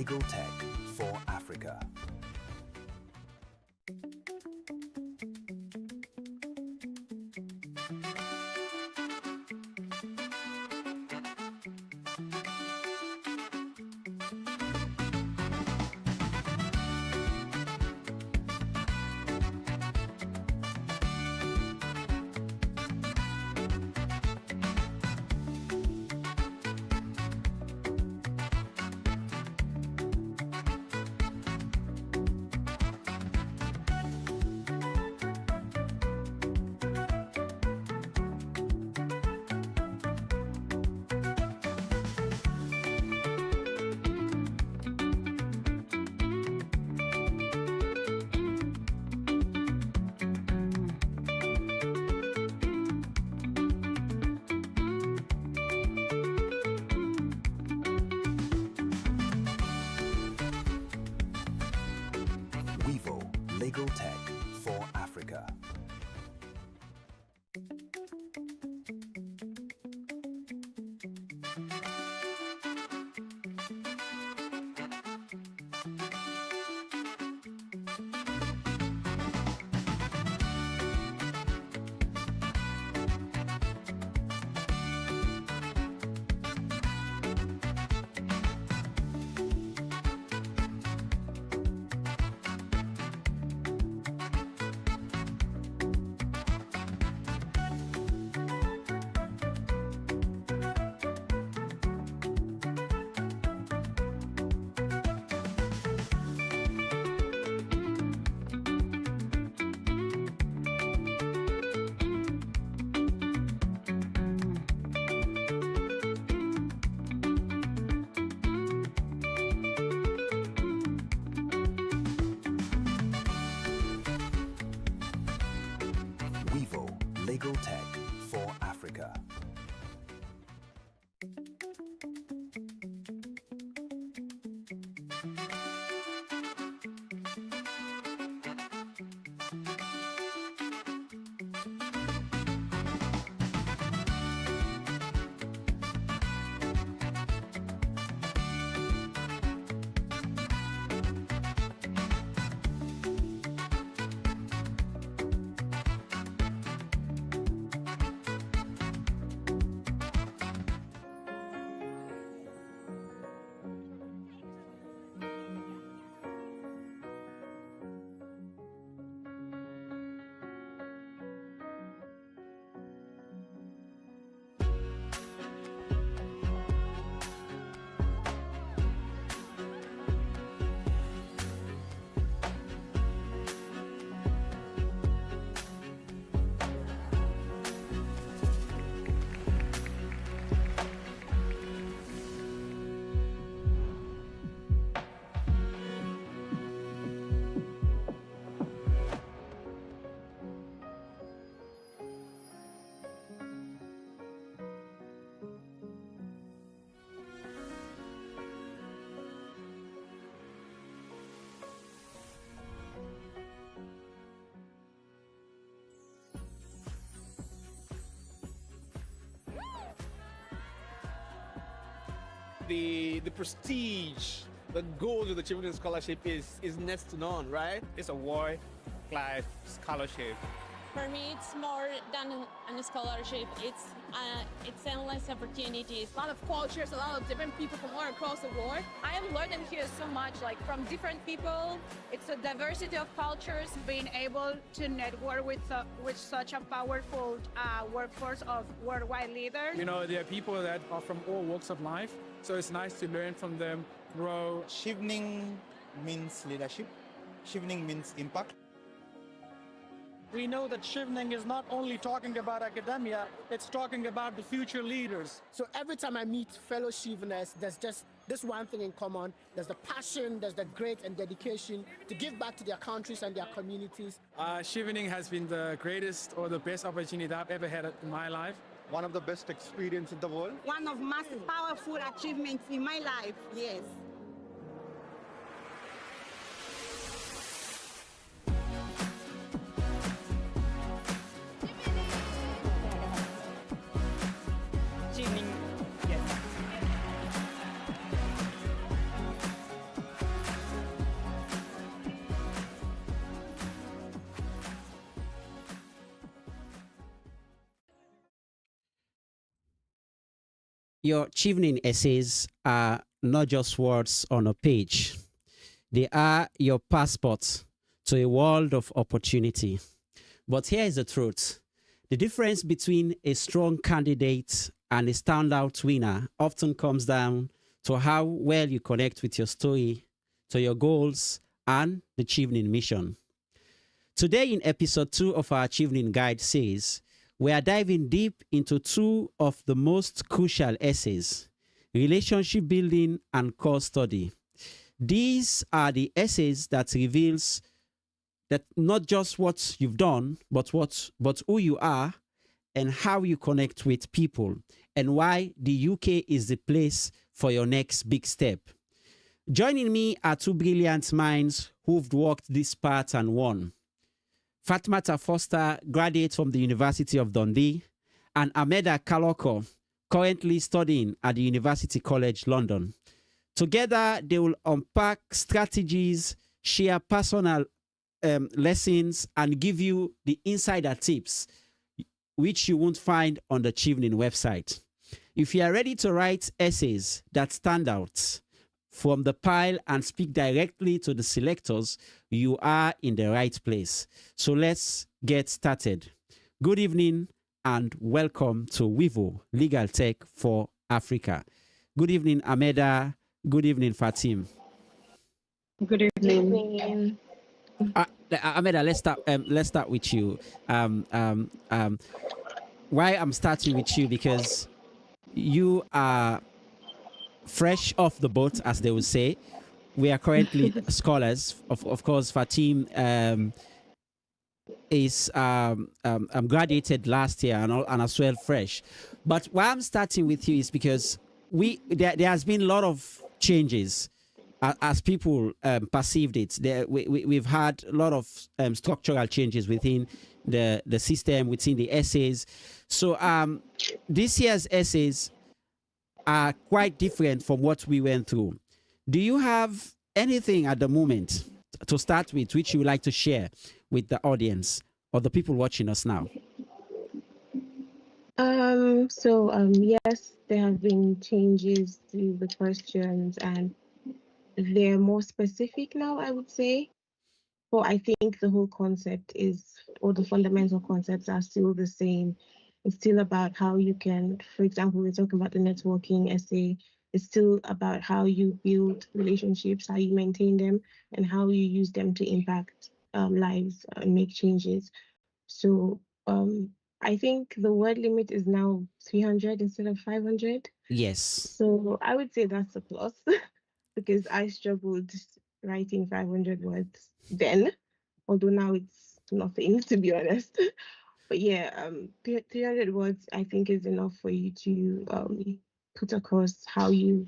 Legal Tech for Africa. Legal Tech for Africa. Legal Tech for Africa. The prestige, the goal of the Chevening Scholarship is next to none, right? It's a world-class scholarship. For me, it's more than a scholarship. It's endless opportunities. A lot of cultures, a lot of different people from all across the world. I am learning here so much, like from different people. It's a diversity of cultures. Being able to network with such a powerful workforce of worldwide leaders. You know, there are people that are from all walks of life, so it's nice to learn from them, grow. Chevening means leadership. Chevening means impact. We know that Chevening is not only talking about academia, it's talking about the future leaders. So every time I meet fellow Cheveners, there's just this one thing in common. There's the passion, there's the grit and dedication to give back to their countries and their communities. Chevening has been the greatest or the best opportunity that I've ever had in my life. One of the best experiences in the world. One of most powerful achievements in my life, yes. Your Chevening essays are not just words on a page. They are your passport to a world of opportunity. But here is the truth. The difference between a strong candidate and a standout winner often comes down to how well you connect with your story, to your goals, and the Chevening mission. Today in episode 2 of our Chevening Guide says, we are diving deep into two of the most crucial essays, relationship building and cause study. These are the essays that reveals that not just what you've done, but who you are and how you connect with people, and why the UK is the place for your next big step. Joining me are two brilliant minds who've walked this path and won. Fatmata Forster, graduate from the University of Dundee, and Ahmeda Kella-Kalokoh, currently studying at the University College London. Together, they will unpack strategies, share personal lessons, and give you the insider tips, which you won't find on the Chevening website. If you are ready to write essays that stand out from the pile and speak directly to the selectors, you are in the right place. So let's get started. Good evening and welcome to Wivo Legal Tech for Africa. Good evening, Ahmeda. Good evening, Fatim. Good evening. Ahmeda, let's start with you. Why I'm starting with you because you are fresh off the boat, as they would say. We are currently scholars. Of course, Fatim is graduated last year and as well fresh. But why I'm starting with you is because there has been a lot of changes as people perceived it. We've had a lot of structural changes within the system, within the essays. So this year's essays are quite different from what we went through. Do you have anything at the moment to start with which you would like to share with the audience or the people watching us now? Yes, there have been changes to the questions and they're more specific now, I would say. But I think the whole concept or the fundamental concepts are still the same. It's still about how you can, for example, we're talking about the networking essay. It's still about how you build relationships, how you maintain them, and how you use them to impact lives and make changes. So I think the word limit is now 300 instead of 500. Yes. So I would say that's a plus because I struggled writing 500 words then, although now it's nothing, to be honest. But yeah, 300 words I think is enough for you to put across how you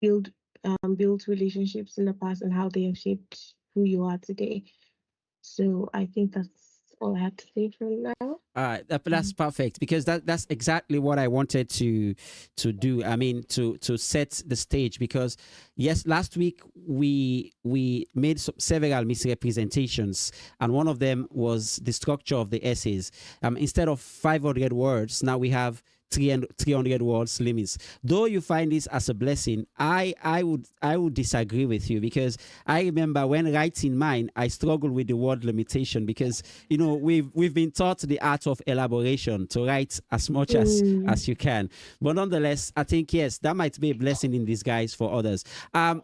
build relationships in the past and how they have shaped who you are today. So I think that's all I have to say for now. That's perfect because that's exactly what I wanted to do. I mean, to set the stage because yes, last week we made several misrepresentations, and one of them was the structure of the essays. Instead of 500 words, now we have 300 words limits. Though you find this as a blessing, I would disagree with you because I remember when writing mine, I struggled with the word limitation because we've been taught the art of elaboration to write as much as you can. But nonetheless, I think yes, that might be a blessing in disguise for others.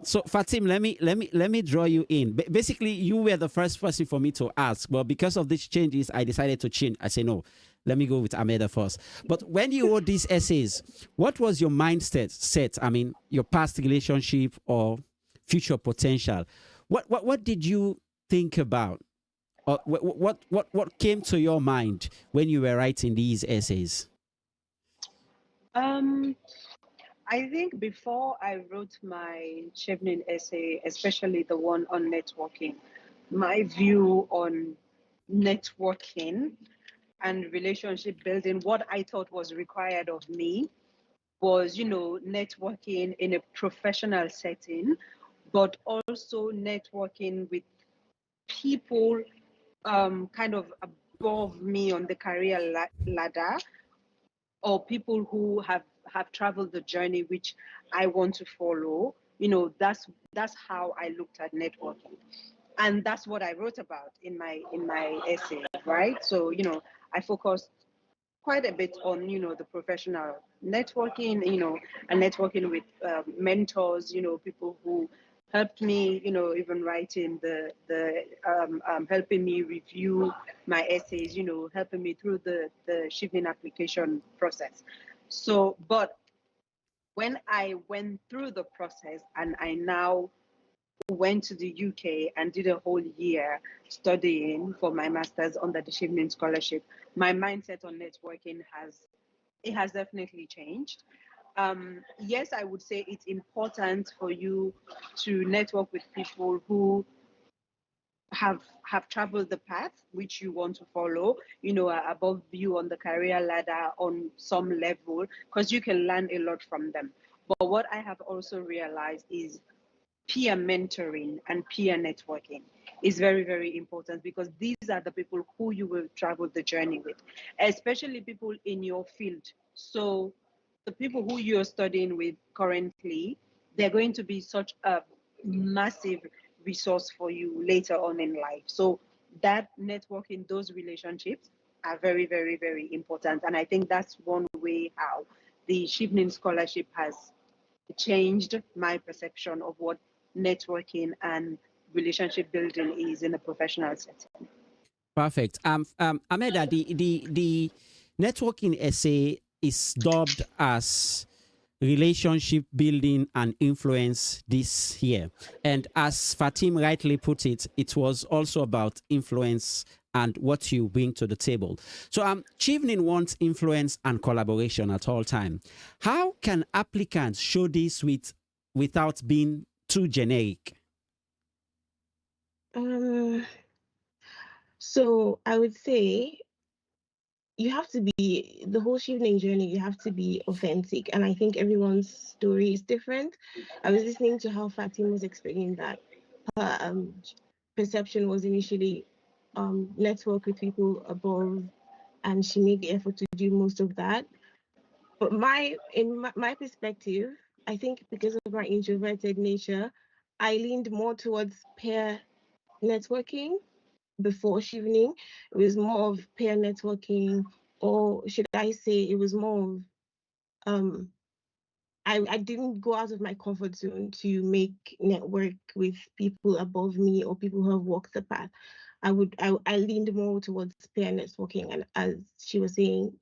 So Fatim, let me draw you in. Basically, you were the first person for me to ask, but because of these changes, I decided to change. I say no. Let me go with Ahmeda first. But when you wrote these essays, what was your mindset set? I mean, your past relationship or future potential. What did you think about? Or what came to your mind when you were writing these essays? I think before I wrote my Chevening essay, especially the one on networking, my view on networking and relationship building, what I thought was required of me was, networking in a professional setting, but also networking with people kind of above me on the career ladder, or people who have traveled the journey which I want to follow. That's how I looked at networking, and that's what I wrote about in my essay, right? So I focused quite a bit on the professional networking, and networking with mentors, people who helped me, even writing the helping me review my essays, helping me through the Chevening application process. So, but when I went through the process and I now went to the UK and did a whole year studying for my master's under the Chevening Scholarship, my mindset on networking has definitely changed. Yes, I would say it's important for you to network with people who have traveled the path which you want to follow, are above you on the career ladder on some level, because you can learn a lot from them. But what I have also realized is peer mentoring and peer networking is very, very important, because these are the people who you will travel the journey with, especially people in your field. So the people who you're studying with currently, they're going to be such a massive resource for you later on in life. So that networking, those relationships are very, very, very important. And I think that's one way how the Chevening Scholarship has changed my perception of what networking and relationship building is in a professional setting. Perfect. Ahmeda, the networking essay is dubbed as relationship building and influence this year. And as Fatim rightly put it, it was also about influence and what you bring to the table. So Chevening wants influence and collaboration at all time. How can applicants show this without being too generic? So I would say you have to be, the whole Chevening journey, you have to be authentic. And I think everyone's story is different. I was listening to how Fatima was explaining that her perception was initially network with people above, and she made the effort to do most of that. But my perspective, I think because of my introverted nature, I leaned more towards peer networking before Chevening. It was more of peer networking, or should I say it was more of I didn't go out of my comfort zone to make network with people above me or people who have walked the path. I leaned more towards peer networking, and as she was saying,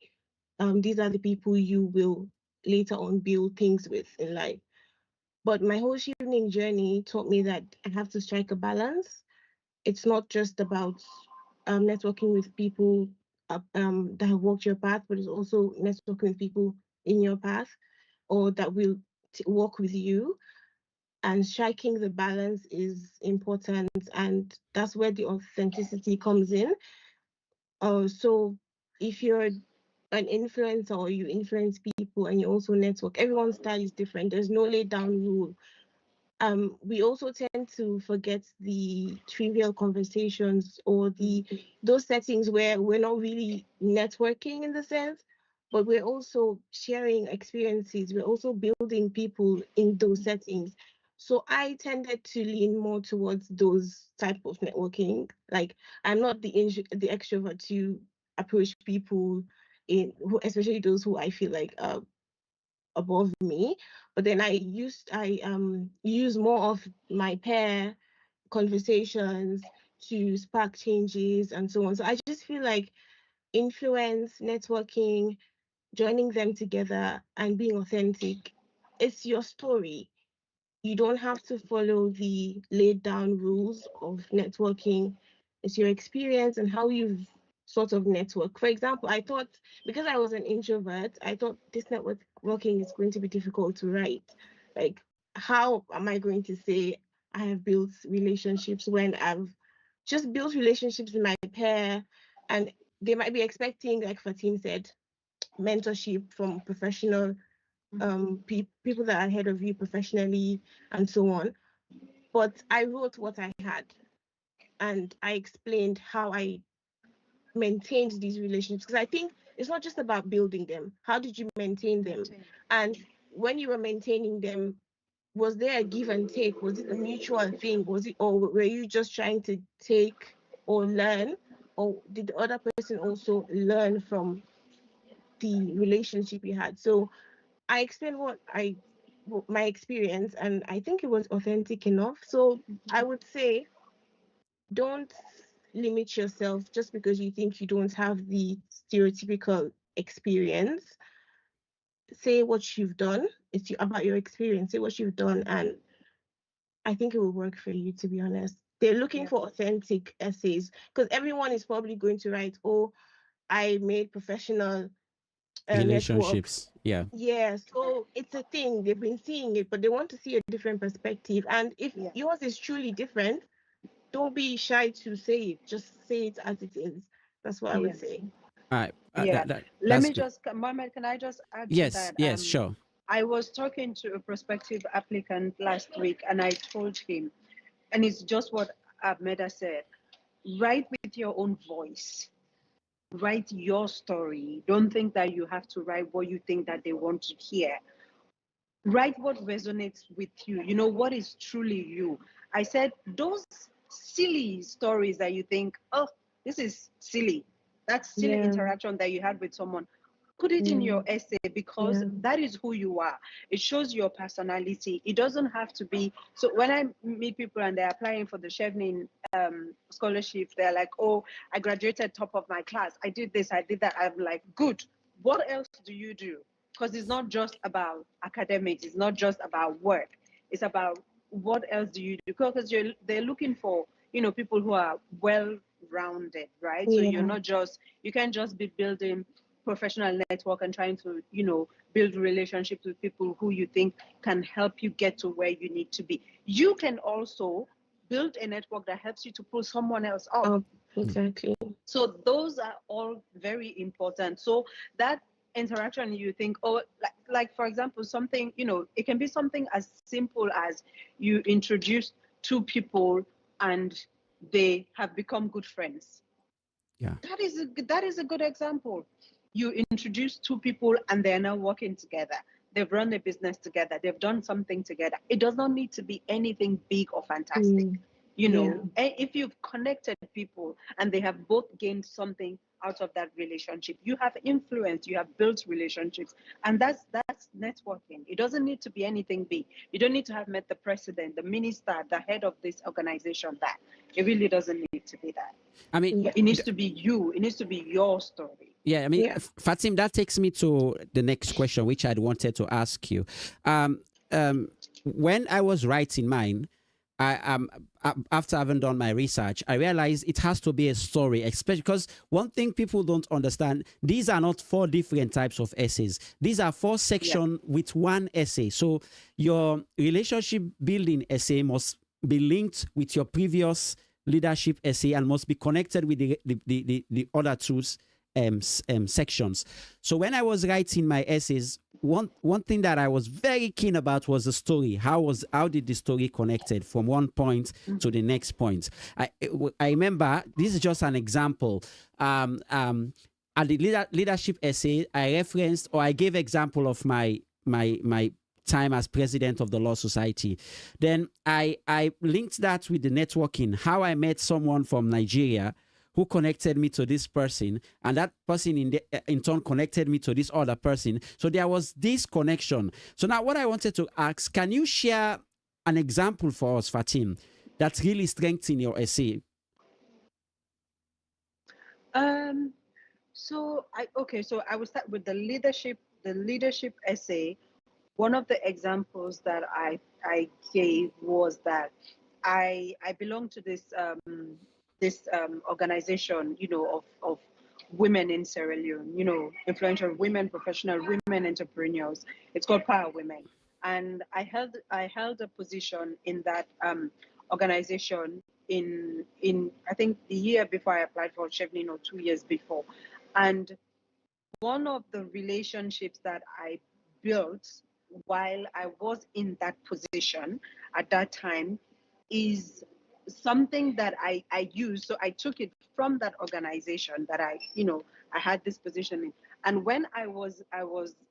these are the people you will later on build things with in life. But my whole Chevening journey taught me that I have to strike a balance. It's not just about networking with people that have walked your path, but it's also networking with people in your path or that will walk with you. And striking the balance is important, and that's where the authenticity comes in. So if you're an influencer or you influence people and you also network, everyone's style is different. There's no laid down rule. We also tend to forget the trivial conversations or those settings where we're not really networking in the sense, but we're also sharing experiences. We're also building people in those settings. So I tended to lean more towards those type of networking. Like I'm not the extrovert to approach people especially those who I feel like above me, but then I use more of my peer conversations to spark changes and so on. So I just feel like influence, networking, joining them together and being authentic, it's your story. You don't have to follow the laid down rules of networking. It's your experience and how you've sort of network. For example, I thought because I was an introvert, I thought this networking is going to be difficult to write. Like, how am I going to say I have built relationships when I've just built relationships in my pair, and they might be expecting, like Fatim said, mentorship from professional people that are ahead of you professionally and so on. But I wrote what I had and I explained how I maintained these relationships, because I think it's not just about building them. How did you maintain them? And when you were maintaining them, was there a give and take? Was it a mutual thing? Was it, or were you just trying to take or learn? Or did the other person also learn from the relationship you had? So I explained my experience, and I think it was authentic enough. So I would say, don't limit yourself just because you think you don't have the stereotypical experience. Say what you've done. It's about your experience. Say what you've done, and I think it will work for you, to be honest. They're looking for authentic essays because everyone is probably going to write, oh, I made professional Relationships. Yeah. Yeah, so it's a thing. They've been seeing it, but they want to see a different perspective. And if yours is truly different, don't be shy to say it. Just say it as it is. That's what I would say. All right. Let me just, Mohamed, can I just add to that? Yes, sure. I was talking to a prospective applicant last week, and I told him, and it's just what Ahmeda said, write with your own voice. Write your story. Don't think that you have to write what you think that they want to hear. Write what resonates with you. You know, what is truly you. I said, those silly stories that you think, oh, this is silly. That's silly interaction that you had with someone. Put it in your essay, because that is who you are. It shows your personality. It doesn't have to be. So when I meet people and they're applying for the Chevening scholarship, they're like, oh, I graduated top of my class. I did this, I did that. I'm like, good. What else do you do? Because it's not just about academics. It's not just about work. It's about what else do you do? Because they're looking for, you know, people who are well-rounded, right? So you're not just, you can't just be building professional network and trying to, you know, build relationships with people who you think can help you get to where you need to be. You can also build a network that helps you to pull someone else up. Exactly. So those are all very important. So that interaction, you think, oh, like for example, something, you know, it can be something as simple as you introduce two people and they have become good friends. Yeah. That is a good example. You introduce two people and they're now working together. They've run a business together. They've done something together. It does not need to be anything big or fantastic. You know, if you've connected people and they have both gained something out of that relationship, you have influence, you have built relationships, and that's networking. It doesn't need to be anything big. You don't need to have met the president, the minister, the head of this organization. That it really doesn't need to be that. I mean, it needs to be you. It needs to be your story. Yeah, I mean, Fatim, that takes me to the next question, which I'd wanted to ask you. When I was writing mine, after having done my research, I realized it has to be a story, especially because one thing people don't understand, these are not 4 different types of essays. These are 4 sections with one essay. So your relationship building essay must be linked with your previous leadership essay and must be connected with the other 2 sections. So when I was writing my essays, one thing that I was very keen about was the story. How did the story connected from one point to the next point? I remember, this is just an example. At the leadership essay, I referenced, or I gave example of my time as president of the Law Society. Then I linked that with the networking, how I met someone from Nigeria who connected me to this person, and that person in turn connected me to this other person. So there was this connection. So now what I wanted to ask, can you share an example for us, Fatim, that really strengthened your essay? So I will start with the leadership essay. One of the examples that I gave was that I belong to this organization, you know, of women in Sierra Leone, you know, influential women, professional women entrepreneurs. It's called Power Women, and I held a position in that organization in I think the year before I applied for Chevening, or 2 years before. And one of the relationships that I built while I was in that position at that time is something that I used. So I took it from that organization that I had this position in. And when I was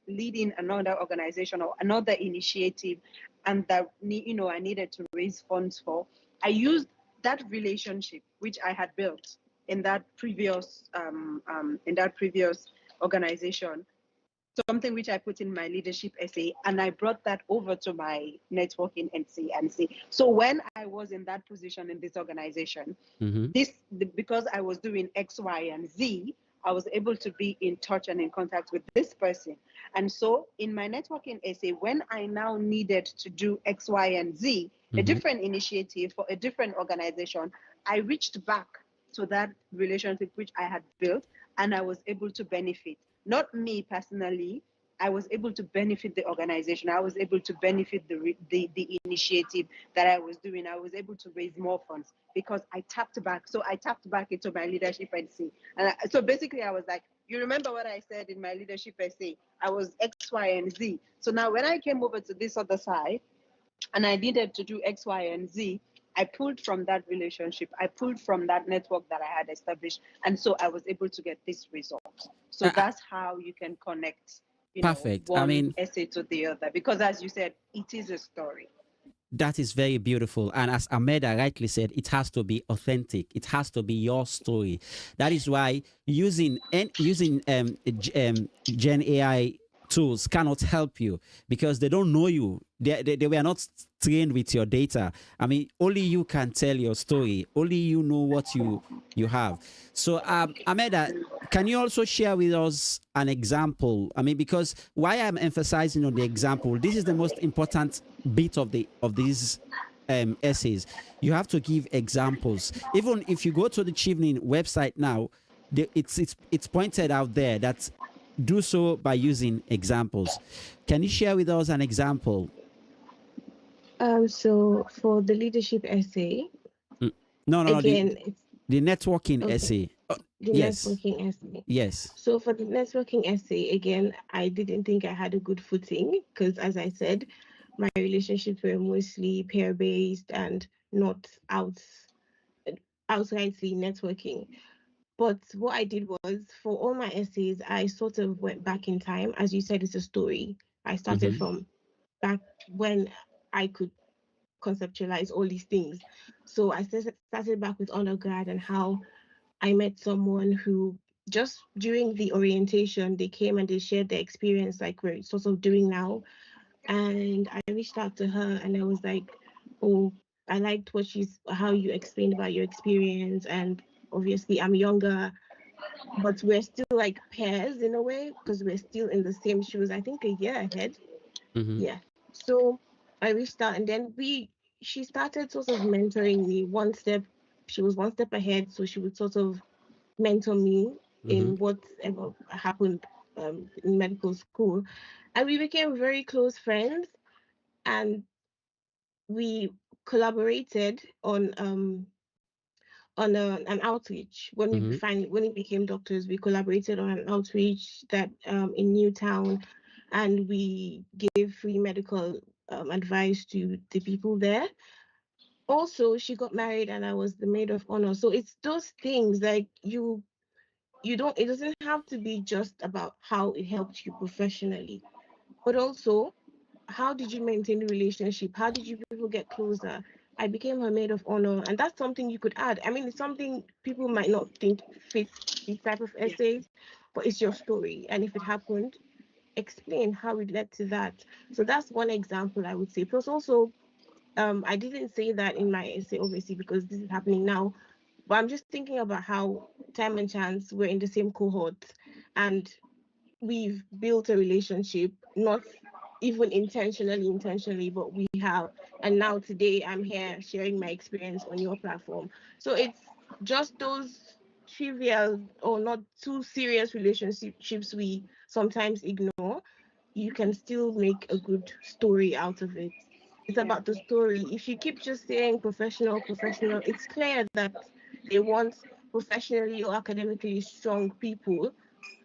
leading another organization or another initiative, and that I needed to raise funds for, I used that relationship which I had built in that previous organization, something which I put in my leadership essay, and I brought that over to my networking essay and say, so when I was in that position in this organization, because I was doing X, Y, and Z, I was able to be in touch and in contact with this person. And so in my networking essay, when I now needed to do X, Y, and Z, a different initiative for a different organization, I reached back to that relationship which I had built, and I was able to benefit. Not me personally, I was able to benefit the organization. I was able to benefit the initiative that I was doing. I was able to raise more funds because I tapped back. So I tapped back into my leadership essay. And so basically I was like, you remember what I said in my leadership essay? I was X, Y, and Z. So now when I came over to this other side and I needed to do X, Y, and Z, I pulled from that relationship. I pulled from that network that I had established. And so I was able to get this result. So that's how you can connect, Perfect. one essay to the other. Because as you said, it is a story. That is very beautiful. And as Ahmeda rightly said, it has to be authentic. It has to be your story. That is why using Gen AI tools cannot help you because they don't know you. They were not trained with your data. I mean, only you can tell your story. Only you know what you have. So, Ahmeda, can you also share with us an example? I mean, because why I'm emphasizing on the example, this is the most important bit of these essays. You have to give examples. Even if you go to the Chevening website now, it's pointed out there that do so by using examples. Can you share with us an example? So for the leadership essay, no, again, it's the networking essay. The yes. networking essay. Yes. So for the networking essay, again, I didn't think I had a good footing because, as I said, my relationships were mostly peer-based and not outrightly networking. But what I did was, for all my essays, I sort of went back in time. As you said, it's a story. I started from back when I could conceptualize all these things. So I started back with undergrad and how I met someone who just during the orientation, they came and they shared their experience like we're sort of doing now. And I reached out to her and I was like, oh, I liked how you explained about your experience. And obviously I'm younger, but we're still like peers in a way because we're still in the same shoes, I think a year ahead. Yeah. So I reached out and then she started sort of mentoring me one step. She was one step ahead. So she would sort of mentor me in whatever happened in medical school. And we became very close friends and we collaborated on an outreach. When we became doctors, we collaborated on an outreach that in Newtown, and we gave free medical advice to the people there. Also, she got married and I was the maid of honor. So it's those things like it doesn't have to be just about how it helped you professionally, but also how did you maintain the relationship? How did you people get closer? I became her maid of honor, and that's something you could add. I mean, it's something people might not think fits these type of essays, but it's your story, and if it happened, explain how it led to that. So that's one example I would say. Plus, also, I didn't say that in my essay, obviously, because this is happening now. But I'm just thinking about how time and chance were in the same cohort, and we've built a relationship, not even intentionally, but we have. And now today I'm here sharing my experience on your platform. So it's just those trivial or not too serious relationships we sometimes ignore. You can still make a good story out of it. It's about the story. If you keep just saying professional, it's clear that they want professionally or academically strong people,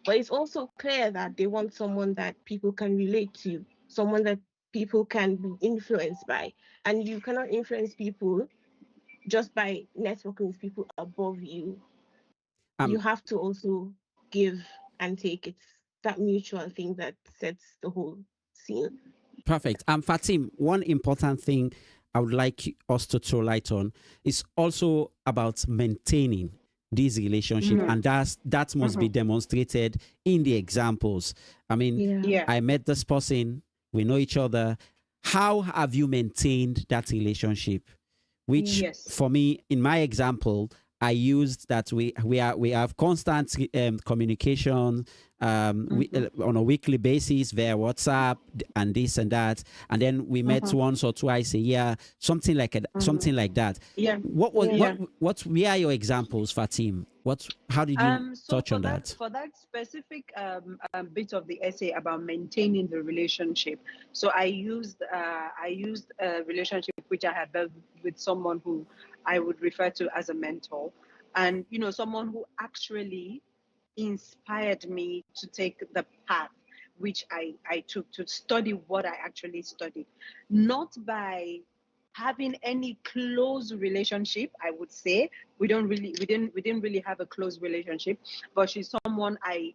but it's also clear that they want someone that people can relate to, someone that people can be influenced by. And you cannot influence people just by networking with people above you. you have to also give and take. It's that mutual thing that sets the whole scene. Perfect. Fatim, one important thing I would like us to throw light on is also about maintaining this relationship, and that must be demonstrated in the examples. I mean, I met this person, we know each other. How have you maintained that relationship? Which, for me, in my example, I used that we have constant communication on a weekly basis via WhatsApp and this and that, and then we met once or twice a year, something like that. Yeah. What were your examples, Fatim? How did you touch on that? For that specific bit of the essay about maintaining the relationship, so I used a relationship which I had built with someone who I would refer to as a mentor, and someone who actually inspired me to take the path which I took, to study what I actually studied, not by having any close relationship. I would say we didn't really have a close relationship, but she's someone I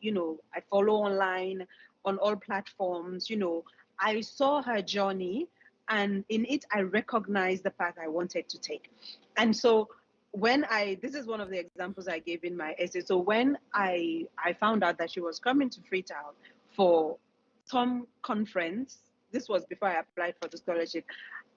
follow online on all platforms. I saw her journey, and in it I recognized the path I wanted to take. And so this is one of the examples I gave in my essay. So when I found out that she was coming to Freetown for some conference, this was before I applied for the scholarship,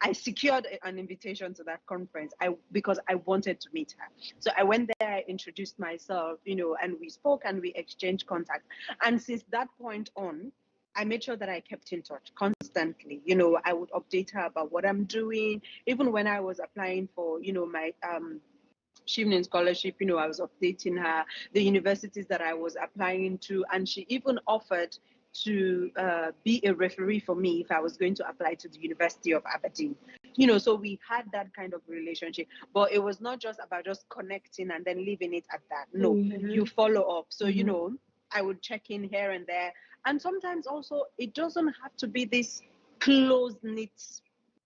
I secured an invitation to that conference because I wanted to meet her. So I went there, I introduced myself, and we spoke and we exchanged contact. And since that point on, I made sure that I kept in touch constantly. I would update her about what I'm doing. Even when I was applying for, my Chevening Scholarship, I was updating her, the universities that I was applying to, and she even offered to be a referee for me if I was going to apply to the University of Aberdeen. So we had that kind of relationship, but it was not just about just connecting and then leaving it at that. No, you follow up. So, I would check in here and there. And sometimes also, it doesn't have to be this close-knit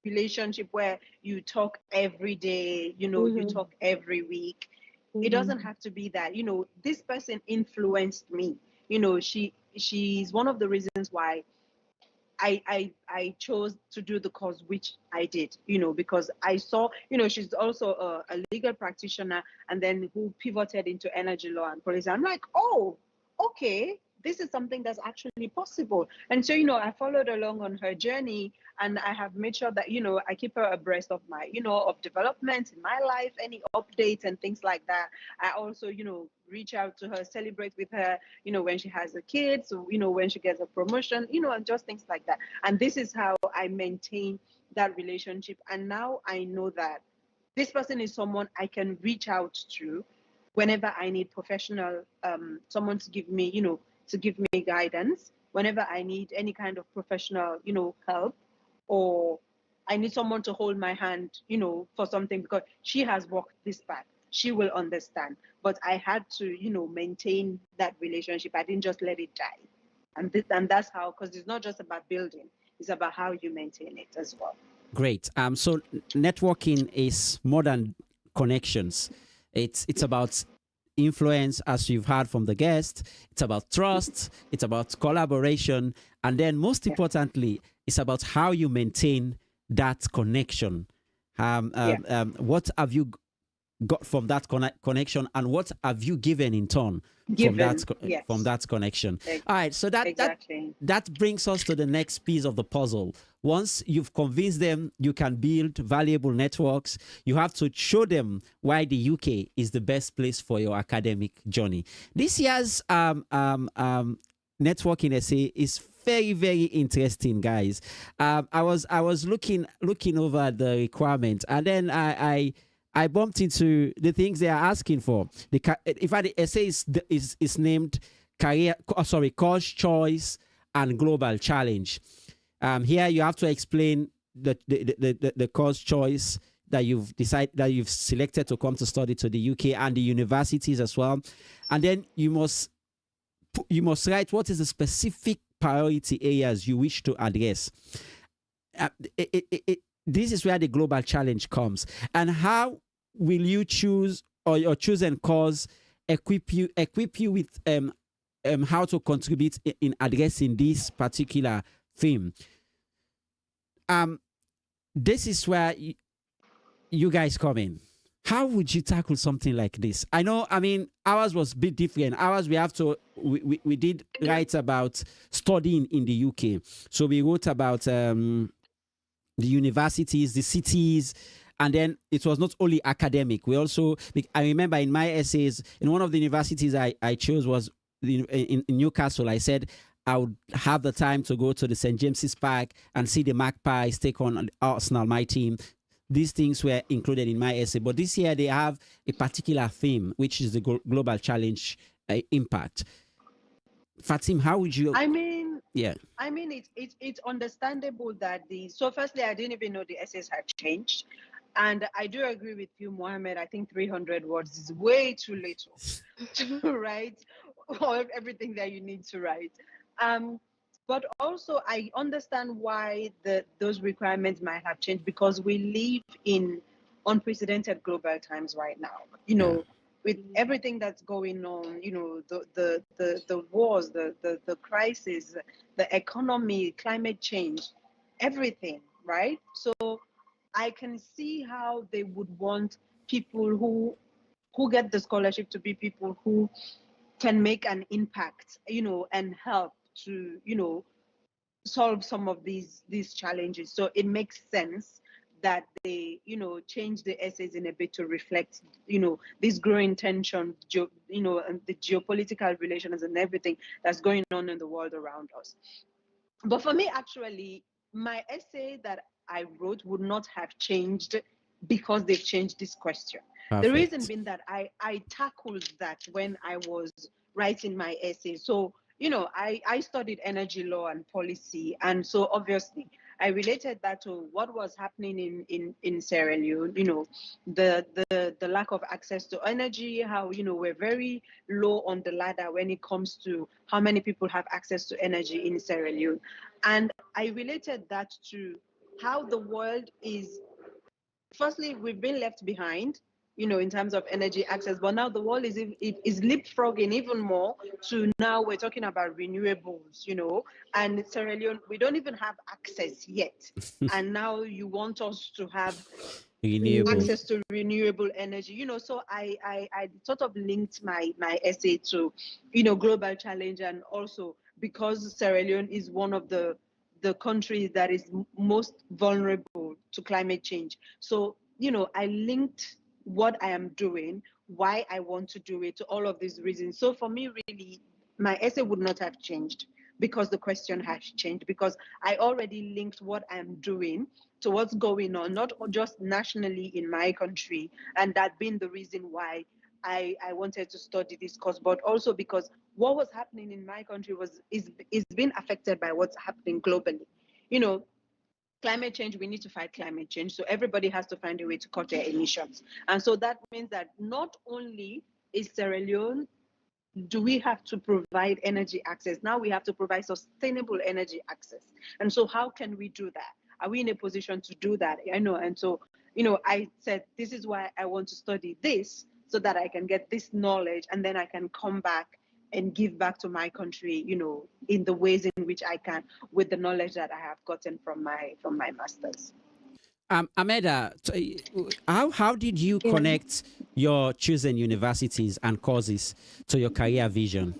relationship where you talk every day, you talk every week. It doesn't have to be that. This person influenced me. She's one of the reasons why I chose to do the course which I did, because I saw, she's also a legal practitioner, and then who pivoted into energy law and policy. I'm like, oh, okay, this is something that's actually possible. And so, I followed along on her journey, and I have made sure that, I keep her abreast of my, of developments in my life, any updates and things like that. I also, reach out to her, celebrate with her, when she has a kid, so, when she gets a promotion, and just things like that. And this is how I maintain that relationship. And now I know that this person is someone I can reach out to whenever I need professional, someone to give me, guidance, whenever I need any kind of professional, help, or I need someone to hold my hand, for something, because she has walked this path. She will understand. But I had to, maintain that relationship. I didn't just let it die. And that's how, because it's not just about building, it's about how you maintain it as well. Great. So networking is more than connections. It's about influence, as you've heard from the guest. It's about trust. It's about collaboration. And then most importantly, it's about how you maintain that connection. What have you got from that connection, and what have you given in turn from that connection? All right, so that brings us to the next piece of the puzzle. Once you've convinced them you can build valuable networks, you have to show them why the UK is the best place for your academic journey. This year's networking essay is very, very interesting, guys. I was looking over the requirements, and then I bumped into the things they are asking for. In fact, the essay is named Course Choice and Global Challenge. Here you have to explain the course choice that you've selected to come to study to the UK, and the universities as well. And then you must write what is the specific priority areas you wish to address. This is where the global challenge comes. And how will you choose, or your chosen course equip you with how to contribute in addressing this particular theme. This is where you guys come in. How would you tackle something like this? I know, I mean, ours was a bit different. Ours, we did write about studying in the UK. So we wrote about the universities, the cities, and then it was not only academic. We also, I remember in my essays, in one of the universities I chose was in Newcastle. I said I would have the time to go to the St. James's Park and see the Magpies take on Arsenal, my team. These things were included in my essay, but this year they have a particular theme, which is the global challenge impact. Fatim, how would you? I mean, yeah. I mean, it's understandable that so firstly, I didn't even know the essays had changed. And I do agree with you, Mohamed. I think 300 words is way too little to write everything that you need to write. But also, I understand why those requirements might have changed, because we live in unprecedented global times right now. You know, with everything that's going on, you know, the wars, the crisis, the economy, climate change, everything, right? So I can see how they would want people who get the scholarship to be people who can make an impact, you know, and help to, you know, solve some of these challenges. So it makes sense that they, you know, change the essays in a bit to reflect, you know, this growing tension, you know, and the geopolitical relations and everything that's going on in the world around us. But for me, actually, my essay that I wrote would not have changed because they've changed this question. Perfect. The reason being that I tackled that when I was writing my essay. So, you know, I studied energy law and policy. And so obviously I related that to what was happening in Sierra Leone, you know, the lack of access to energy, how, you know, we're very low on the ladder when it comes to how many people have access to energy in Sierra Leone. And I related that to how the world is, firstly, we've been left behind, you know, in terms of energy access, but now the world is leapfrogging even more to now we're talking about renewables, you know, and Sierra Leone, we don't even have access yet. And now you want us to have access to renewable energy, you know. So I sort of linked my essay to, you know, global challenge, and also because Sierra Leone is one of the countries that is most vulnerable to climate change. So, you know, I linked what I am doing, why I want to do it, to all of these reasons. So for me, really, my essay would not have changed because the question has changed, because I already linked what I'm doing to what's going on, not just nationally in my country, and that being the reason why I wanted to study this course, but also because what was happening in my country is being affected by what's happening globally. You know, climate change, we need to fight climate change. So everybody has to find a way to cut their emissions. And so that means that not only is Sierra Leone, do we have to provide energy access, now we have to provide sustainable energy access. And so how can we do that? Are we in a position to do that? I know. And so, you know, I said, this is why I want to study this, so that I can get this knowledge, and then I can come back and give back to my country, you know, in the ways in which I can, with the knowledge that I have gotten from my master's. Ahmeda, how did you connect your chosen universities and courses to your career vision?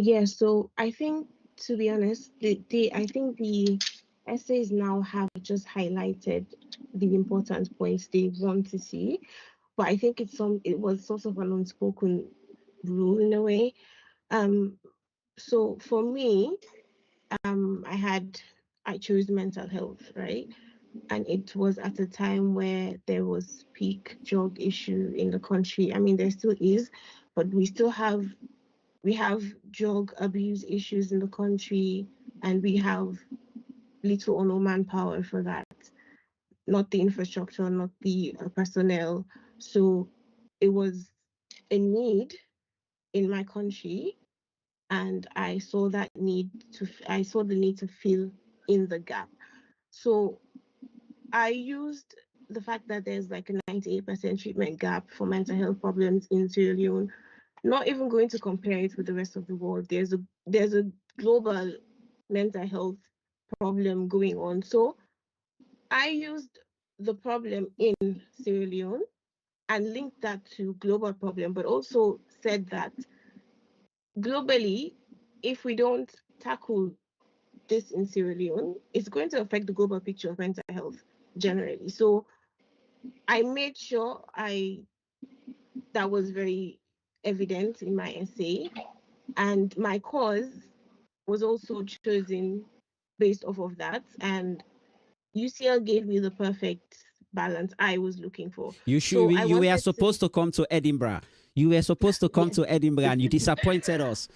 Yeah, so I think, to be honest, I think the essays now have just highlighted the important points they want to see, but I think it was sort of an unspoken rule in a way. So for me, I chose mental health, right? And it was at a time where there was peak drug issue in the country. I mean, there still is, but we have drug abuse issues in the country, and we have little or no manpower for that. Not the infrastructure, not the personnel. So it was a need in my country, and I saw the need to fill in the gap. So I used the fact that there's like a 98% treatment gap for mental health problems in Sierra Leone, not even going to compare it with the rest of the world. There's a global mental health problem going on. So I used the problem in Sierra Leone and linked that to global problem, but also said that globally, if we don't tackle this in Sierra Leone, it's going to affect the global picture of mental health generally. So I made sure that was very evident in my essay, and my cause was also chosen based off of that. And UCL gave me the perfect balance I was looking for. You were supposed to come to Edinburgh. You were supposed to come to Edinburgh, and you disappointed us.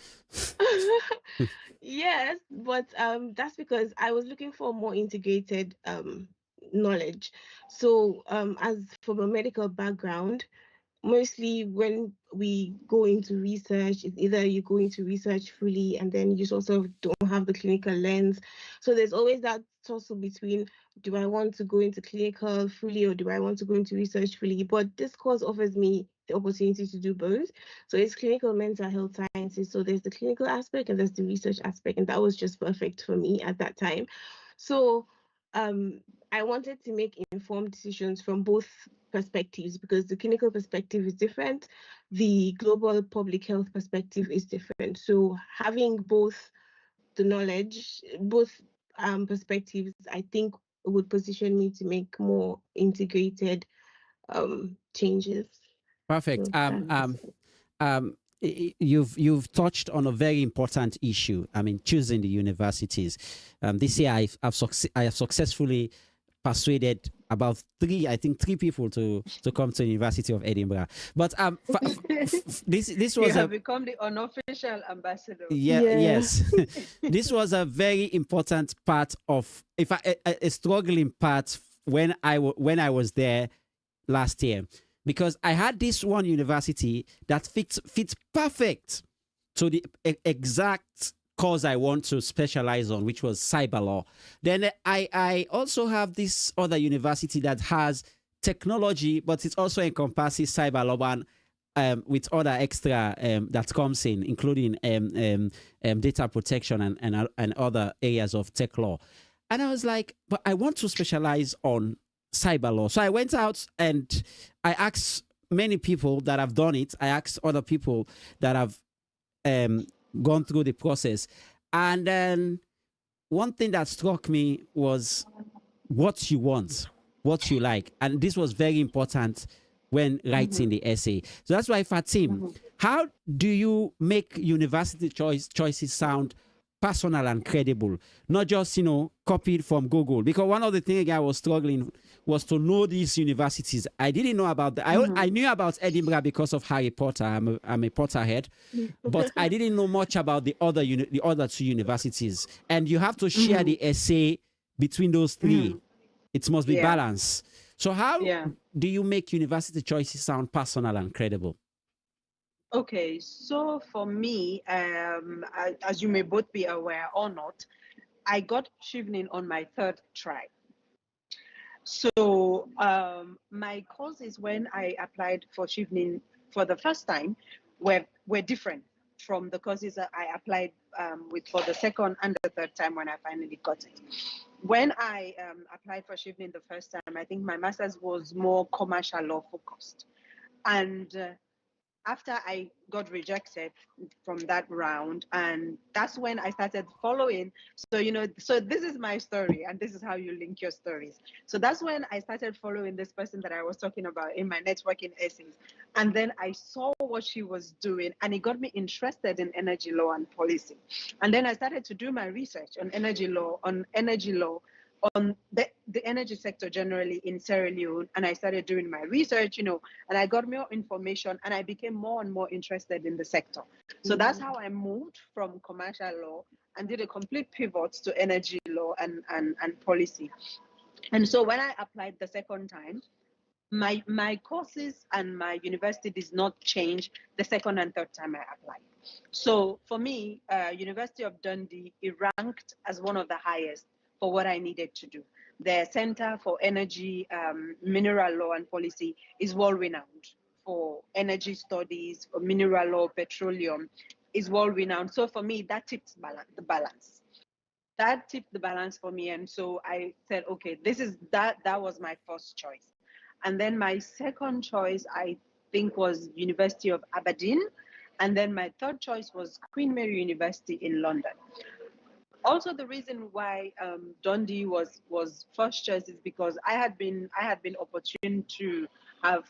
Yes, but that's because I was looking for more integrated knowledge. So as from a medical background, mostly when we go into research, it's either you go into research fully and then you sort of don't have the clinical lens. So there's always that tussle between, do I want to go into clinical fully or do I want to go into research fully? But this course offers me the opportunity to do both. So it's clinical mental health sciences. So there's the clinical aspect and there's the research aspect. And that was just perfect for me at that time. So I wanted to make informed decisions from both perspectives because the clinical perspective is different, the global public health perspective is different. So having both the knowledge, both perspectives, I think would position me to make more integrated changes. Perfect. So You've touched on a very important issue. I mean, choosing the universities. This year, I have successfully persuaded about three people to come to the University of Edinburgh. But this was you have become the unofficial ambassador. Yes. This was a very important part of, a struggling part when I was there last year, because I had this one university that fits perfect to the exact course I want to specialize on, which was cyber law. Then I also have this other university that has technology, but it also encompasses cyber law and with other extra that comes in, including data protection and other areas of tech law. And I was like, but I want to specialize on cyber law. So I went out and I asked many people that have done it. I asked other people that have gone through the process. And then one thing that struck me was what you want, what you like. And this was very important when writing the essay. So that's why, Fatim, how do you make university choices sound personal and credible, not just, copied from Google? Because one of the things I was struggling was to know these universities. I didn't know about that. I knew about Edinburgh because of Harry Potter. I'm a Potterhead, but I didn't know much about the other two universities. And you have to share the essay between those three. It must be balanced. So how do you make university choices sound personal and credible? Okay, so for me, as you may both be aware or not, I got Chevening on my third try. So my courses when I applied for Chevening for the first time were different from the courses that I applied with for the second and the third time when I finally got it. When I applied for Chevening the first time, I think my master's was more commercial law focused. And after I got rejected from that round, and that's when I started following. So this is my story, and this is how you link your stories. So that's when I started following this person that I was talking about in my networking essays. And then I saw what she was doing, and it got me interested in energy law and policy. And then I started to do my research on energy law, on the energy sector generally in Sierra Leone, and I started doing my research, and I got more information, and I became more and more interested in the sector. So that's how I moved from commercial law and did a complete pivot to energy law and policy. And so when I applied the second time, my courses and my university did not change the second and third time I applied. So for me, University of Dundee, it ranked as one of the highest for what I needed to do. their Center for Energy, Mineral Law and Policy is well renowned for energy studies, for mineral law, petroleum, is well renowned. So for me, that tipped the balance. That tipped the balance for me. And so I said, okay, that was my first choice. And then my second choice, I think, was University of Aberdeen. And then my third choice was Queen Mary University in London. Also, the reason why Dundee was first choice is because I had been opportune to have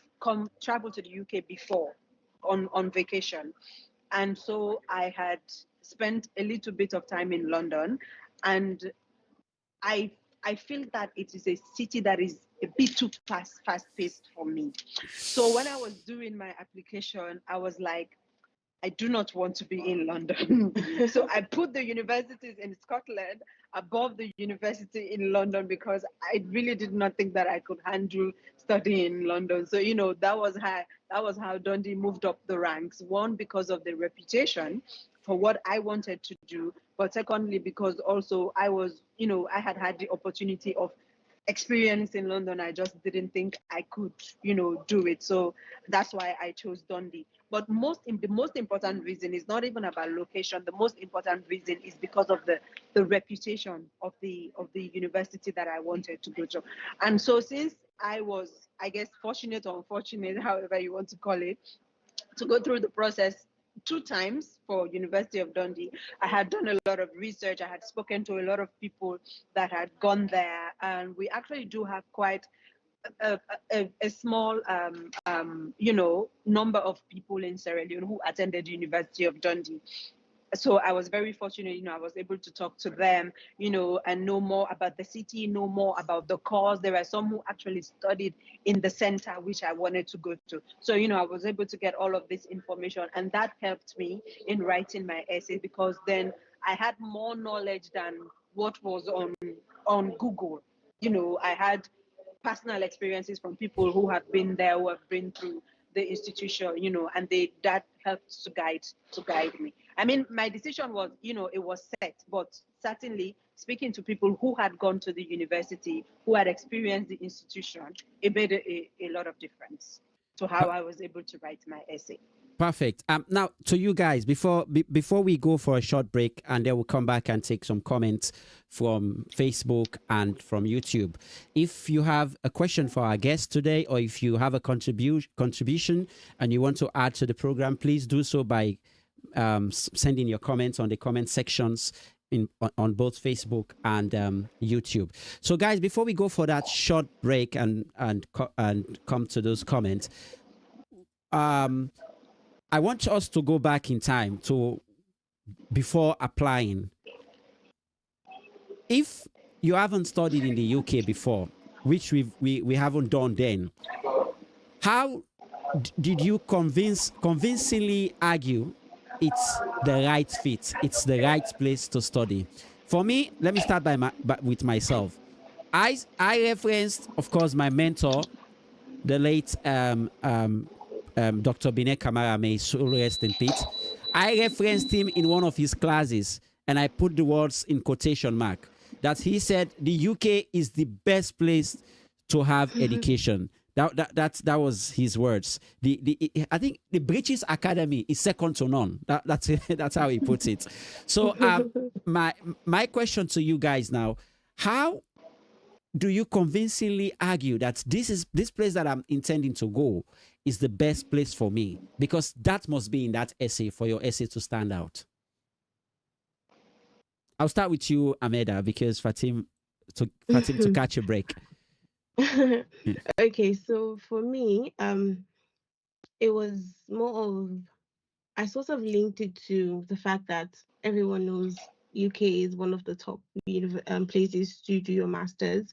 traveled to the UK before on vacation, and so I had spent a little bit of time in London, and I feel that it is a city that is a bit too fast paced for me. So when I was doing my application, I was like, I do not want to be in London. So I put the universities in Scotland above the university in London because I really did not think that I could handle studying in London. So, that was how Dundee moved up the ranks. One, because of the reputation for what I wanted to do, but secondly, because also I was, I had the opportunity of experience in London. I just didn't think I could, do it. So that's why I chose Dundee. But the most important reason is not even about location. The most important reason is because of the reputation of the university that I wanted to go to. And so since I was, I guess, fortunate or unfortunate, however you want to call it, to go through the process 2 times for University of Dundee, I had done a lot of research. I had spoken to a lot of people that had gone there, and we actually do have quite a small, number of people in Sierra Leone who attended the University of Dundee. So I was very fortunate, I was able to talk to them, and know more about the city, know more about the course. There were some who actually studied in the center, which I wanted to go to. So, I was able to get all of this information, and that helped me in writing my essay, because then I had more knowledge than what was on Google. I had personal experiences from people who have been there, who have been through the institution, and that helped to guide me. I mean, my decision was, it was set, but certainly speaking to people who had gone to the university, who had experienced the institution, it made a lot of difference to how I was able to write my essay. Perfect. Now to you guys, before we go for a short break, and then we'll come back and take some comments from Facebook and from YouTube. If you have a question for our guest today, or if you have a contribution and you want to add to the program, please do so by sending your comments on the comment sections on both Facebook and YouTube. So guys, before we go for that short break and come to those comments, I want us to go back in time to before applying. If you haven't studied in the UK before, which we haven't done then, how did you convincingly argue it's the right fit, it's the right place to study? For me, let me start with myself. I referenced, of course, my mentor, the late Dr. Binet Kamara, may soul rest in peace. I referenced him in one of his classes, and I put the words in quotation mark, that he said the UK is the best place to have education. That was his words. I think the British Academy is second to none. That's how he puts it. So my question to you guys now: how do you convincingly argue that this place that I'm intending to go is the best place for me? Because that must be in that essay for your essay to stand out. I'll start with you, Ahmeda, because Fatim to catch a break. Okay, so for me, it was more of, I sort of linked it to the fact that everyone knows UK is one of the top places to do your masters,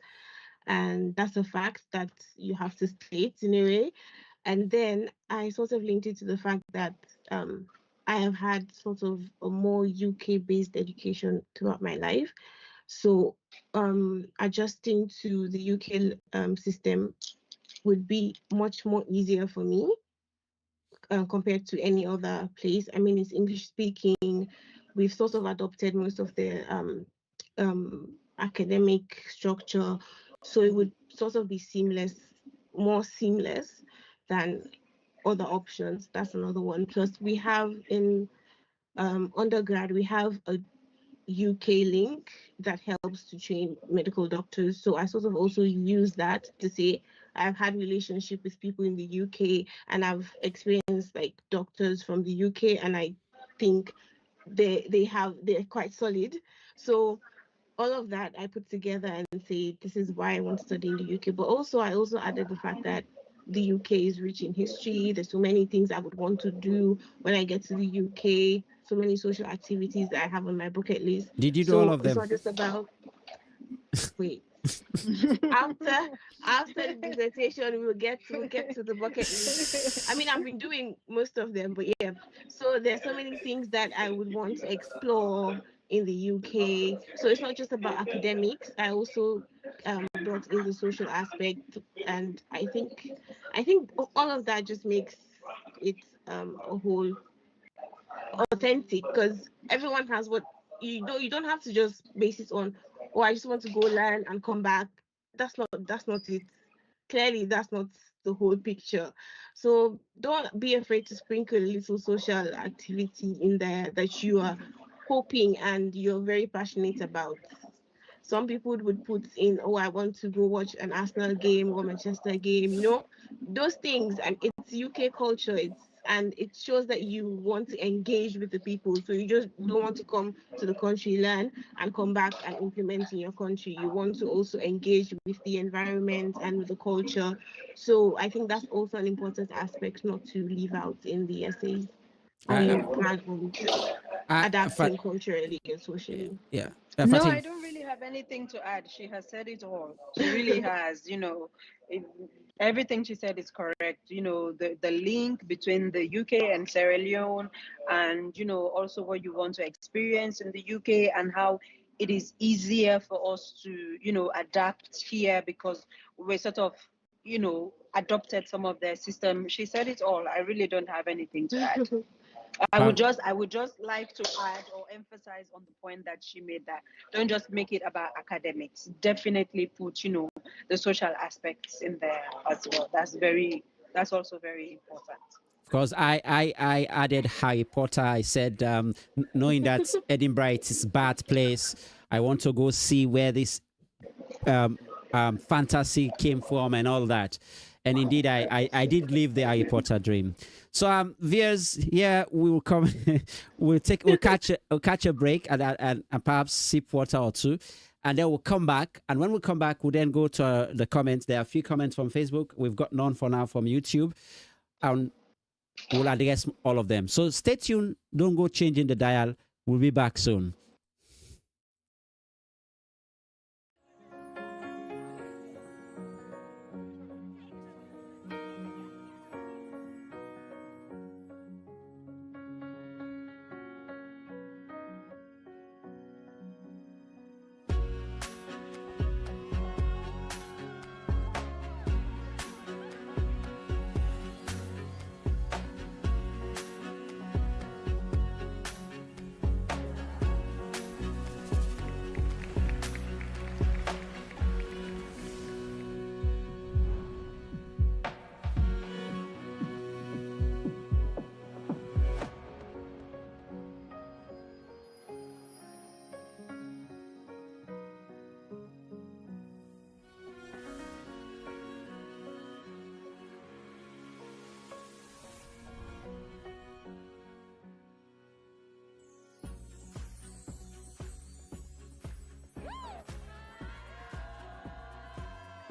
and that's a fact that you have to state in a way. And then I sort of linked it to the fact that I have had sort of a more UK-based education throughout my life. So adjusting to the UK system would be much more easier for me compared to any other place. I mean, it's English speaking. We've sort of adopted most of the academic structure. So it would sort of be seamless, more seamless than other options. That's another one. Plus, we have in undergrad, we have a UK link that helps to train medical doctors. So I sort of also use that to say I've had relationship with people in the UK and I've experienced like doctors from the UK, and I think they're quite solid. So all of that I put together and say this is why I want to study in the UK. But also I also added the fact that the UK is rich in history. There's so many things I would want to do when I get to the UK. So many social activities that I have on my bucket list. Did you do all So of it's them? not just about wait. after the dissertation, we'll get to the bucket list. I mean, I've been doing most of them, but yeah. So there's so many things that I would want to explore in the UK. So it's not just about academics. I also brought in the social aspect, and I think all of that just makes it a whole authentic, because everyone has what you don't have to just base it on, oh, I just want to go learn and come back. That's not it. Clearly that's not the whole picture. So don't be afraid to sprinkle a little social activity in there that you are hoping and you're very passionate about. Some people would put in, oh, I want to go watch an Arsenal game or Manchester game, those things. And it's UK culture. And it shows that you want to engage with the people. So you just don't want to come to the country, learn, and come back and implement in your country. You want to also engage with the environment and with the culture. So I think that's also an important aspect not to leave out in the essays. And plan on adapting culturally and socially. Yeah. No, I don't really have anything to add. She has said it all. She really has. Everything she said is correct. The link between the UK and Sierra Leone, and also what you want to experience in the UK, and how it is easier for us to adapt here because we're sort of adopted some of their system. She said it all. I really don't have anything to add. I would just like to add or emphasize on the point that she made, that don't just make it about academics. Definitely put, the social aspects in there as well. That's also very important. Because I added Harry Potter. I said, knowing that Edinburgh is a bad place, I want to go see where this fantasy came from and all that. And indeed, I did live the Harry Potter dream. So, viewers, here we will come. we'll catch a break and perhaps sip water or two, and then we'll come back. And when we come back, we'll then go to the comments. There are a few comments from Facebook. We've got none for now from YouTube, and we'll address all of them. So stay tuned. Don't go changing the dial. We'll be back soon.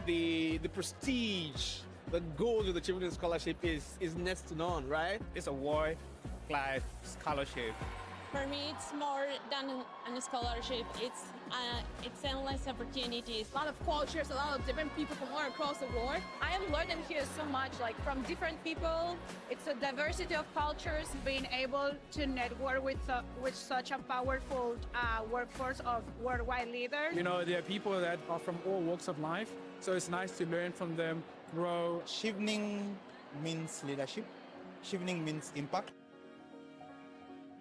The prestige, the goal of the Chevening Scholarship is next to none, right? It's a world-class scholarship. For me, it's more than a scholarship. It's endless opportunities. A lot of cultures, a lot of different people from all across the world. I am learning here so much, like from different people. It's a diversity of cultures. Being able to network with such a powerful workforce of worldwide leaders. There are people that are from all walks of life, so it's nice to learn from them, grow. Chevening means leadership. Chevening means impact.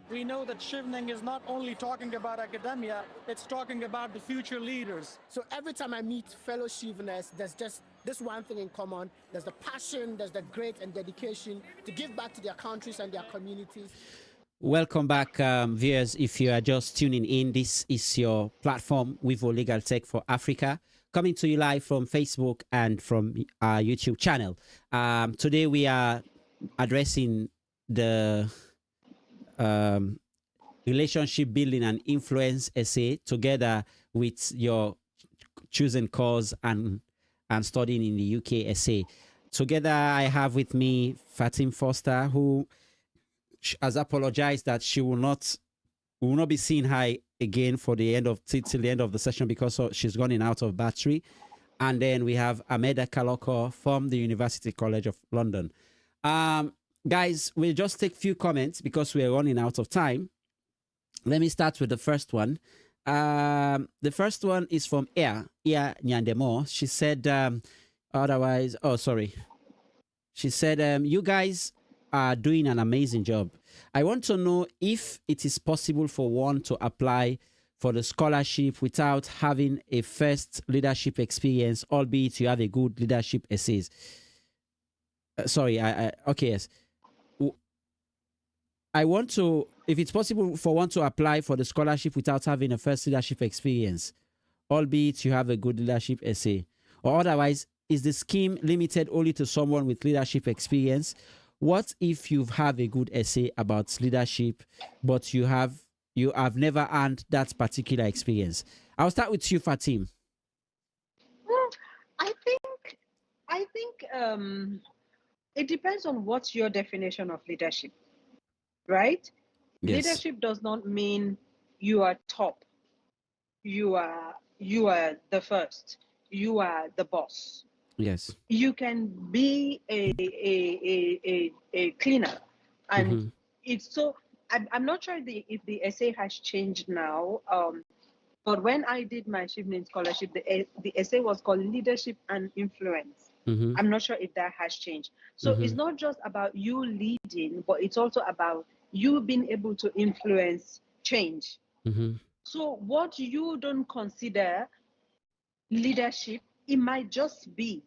we know that Chevening is not only talking about academia, it's talking about the future leaders. So every time I meet fellow Cheveners, there's just this one thing in common. There's the passion, there's the grit and dedication to give back to their countries and their communities. Welcome back, viewers. If you are just tuning in, this is your platform, Wurie Legal Tech for Africa, coming to you live from Facebook and from our YouTube channel. Today we are addressing the relationship building and influence essay together with your chosen course and studying in the UK essay. Together I have with me Forster, who has apologized that she will not be seeing her again for the end of till the end of the session because she's running out of battery. And then we have Ahmeda Kella-Kalokoh from the University College of London. Guys, we'll just take a few comments because we're running out of time. Let me start with the first one. The first one is from Ia Nyandemo. She said, She said, you guys are doing an amazing job. I want to know if it is possible for one to apply for the scholarship without having a first leadership experience, albeit you have a good leadership essays. Yes. I want to, if it's possible for one to apply for the scholarship without having a first leadership experience, albeit you have a good leadership essay, or otherwise, is the scheme limited only to someone with leadership experience? What if you have a good essay about leadership, but you have never earned that particular experience? I'll start with you, Fatim. Well, I think it depends on what's your definition of leadership, right? Yes. Leadership does not mean you are top, you are the first, you are the boss. Yes. You can be a cleaner, and it's so. I'm not sure if the essay has changed now. But when I did my Chevening Scholarship, the essay was called Leadership and Influence. I'm not sure if that has changed. So it's not just about you leading, but it's also about you being able to influence change. So what you don't consider leadership, it might just be,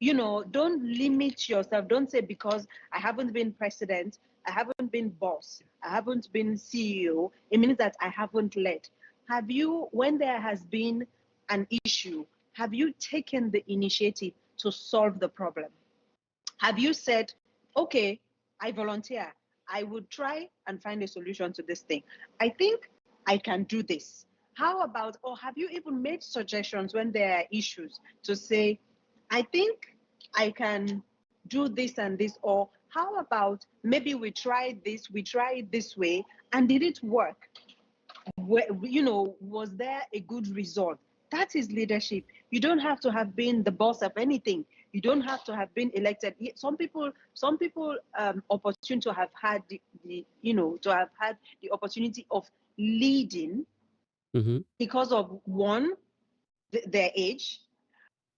don't limit yourself. Don't say, because I haven't been president, I haven't been boss, I haven't been CEO, it means that I haven't led. Have you, when there has been an issue, have you taken the initiative to solve the problem? Have you said, okay, I volunteer, I would try and find a solution to this thing. I think I can do this. How about, or have you even made suggestions when there are issues to say, I think I can do this and this, or how about maybe we try it this way, and did it work? Was there a good result? That is leadership. You don't have to have been the boss of anything. You don't have to have been elected. Some people opportune to have had the opportunity of leading because of one, their age.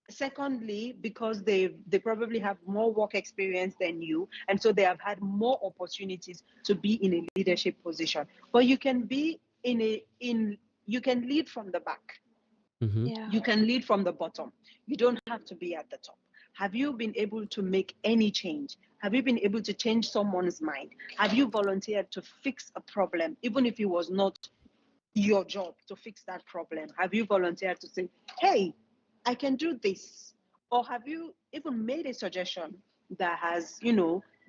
Secondly, because they probably have more work experience than you, and so they have had more opportunities to be in a leadership position. But you can be you can lead from the back. You can lead from the bottom. You don't have to be at the top. Have you been able to make any change? Have you been able to change someone's mind? Have you volunteered to fix a problem, even if it was not your job to fix that problem? Have you volunteered to say, hey, I can do this? Or have you even made a suggestion that has,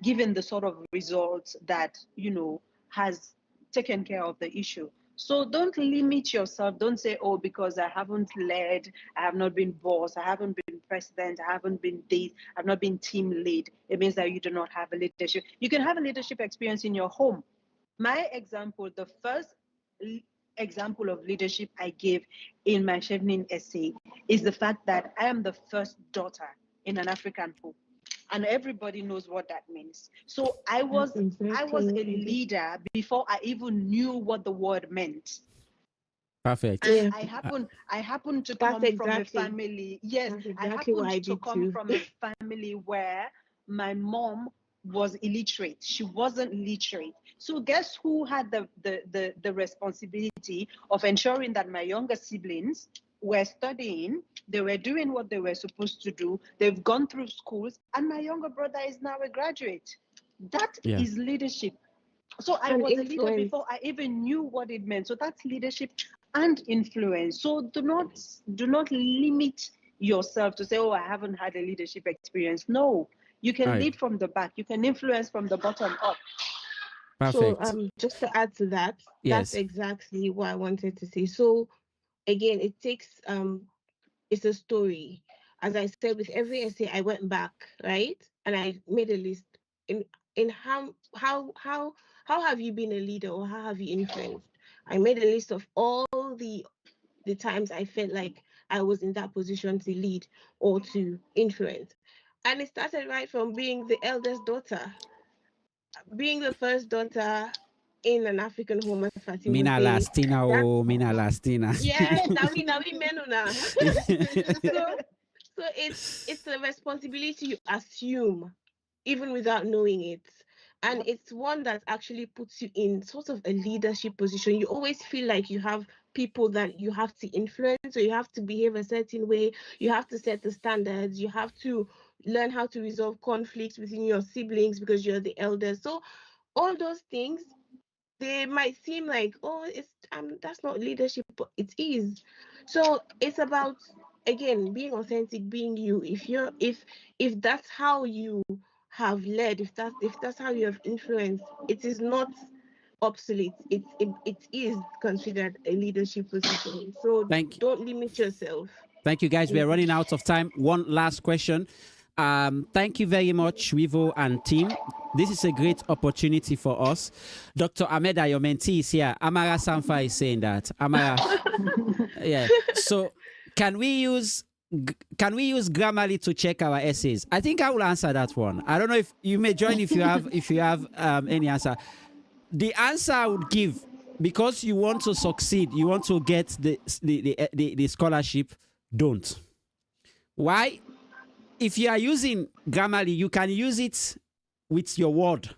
given the sort of results that, has taken care of the issue? So don't limit yourself. Don't say, oh, because I haven't led, I have not been boss, I haven't been president, I haven't been this, I've not been team lead. It means that you do not have a leadership. You can have a leadership experience in your home. My example, the first example of leadership I gave in my Chevening essay is the fact that I am the first daughter in an African home, and everybody knows what that means. So I was a leader before I even knew what the word meant. Perfect. And I happen to come from a family. Yes, I happen to come from a family where my mom was illiterate. She wasn't literate. So guess who had the responsibility of ensuring that my younger siblings were studying, they were doing what they were supposed to do, they've gone through schools, and my younger brother is now a graduate. That is leadership. So I was a leader before I even knew what it meant. So that's leadership and influence. So do not limit yourself to say, oh, I haven't had a leadership experience. No, you can lead from the back. You can influence from the bottom up. Perfect. So just to add to that, that's exactly what I wanted to say. So again, it takes it's a story. As I said, with every essay, I went back, right, and I made a list in how have you been a leader, or how have you influenced? I made a list of all the times I felt like I was in that position to lead or to influence, and it started right from being the eldest daughter, being the first daughter in an African home. Mina Lastina, oh, Mina Lastina. Yes, now we menuna. So it's a responsibility you assume, even without knowing it. And it's one that actually puts you in sort of a leadership position. You always feel like you have people that you have to influence, or you have to behave a certain way. You have to set the standards. You have to learn how to resolve conflicts within your siblings because you're the eldest. So all those things, they might seem like, oh, it's that's not leadership, but it is. So it's about, again, being authentic, being you. If that's how you have led, if that's how you have influenced, it is not obsolete. It is considered a leadership position. So don't limit yourself. Thank you, guys. We are running out of time. One last question. Thank you very much, Wivo and team. This is a great opportunity for us. Dr. Ahmeda, your mentee, is here. Amara Sanfa is saying that. Amara, yeah. So, can we use Grammarly to check our essays? I think I will answer that one. I don't know if you may join if you have any answer. The answer I would give, because you want to succeed, you want to get the scholarship. Don't. Why? If you are using Grammarly, you can use it with your Word,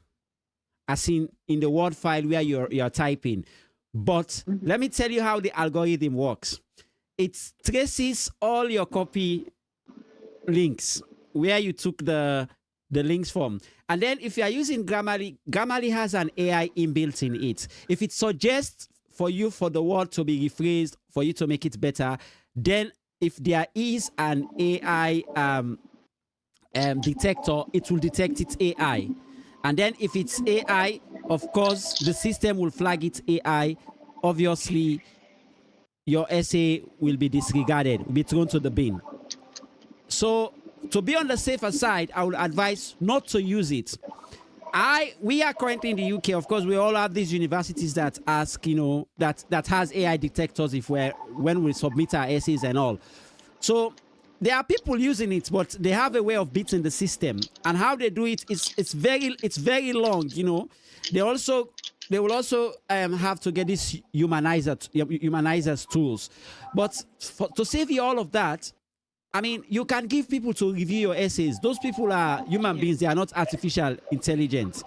as in the Word file where you're typing. But let me tell you how the algorithm works. It traces all your copy links where you took the links from. And then if you are using Grammarly, Grammarly has an AI inbuilt in it. If it suggests for the word to be rephrased, for you to make it better, then if there is an AI detector, it will detect it's AI. And then if it's AI, of course, the system will flag it AI. Obviously, your essay will be disregarded, will be thrown to the bin. So to be on the safer side, I would advise not to use it. We are currently in the UK. Of course, we all have these universities that ask, that has AI detectors when we submit our essays and all. So there are people using it, but they have a way of beating the system. And how they do it is it's very long. They will also have to get these humanizers tools. But to save you all of that, I mean, you can give people to review your essays. Those people are human beings. They are not artificial intelligence.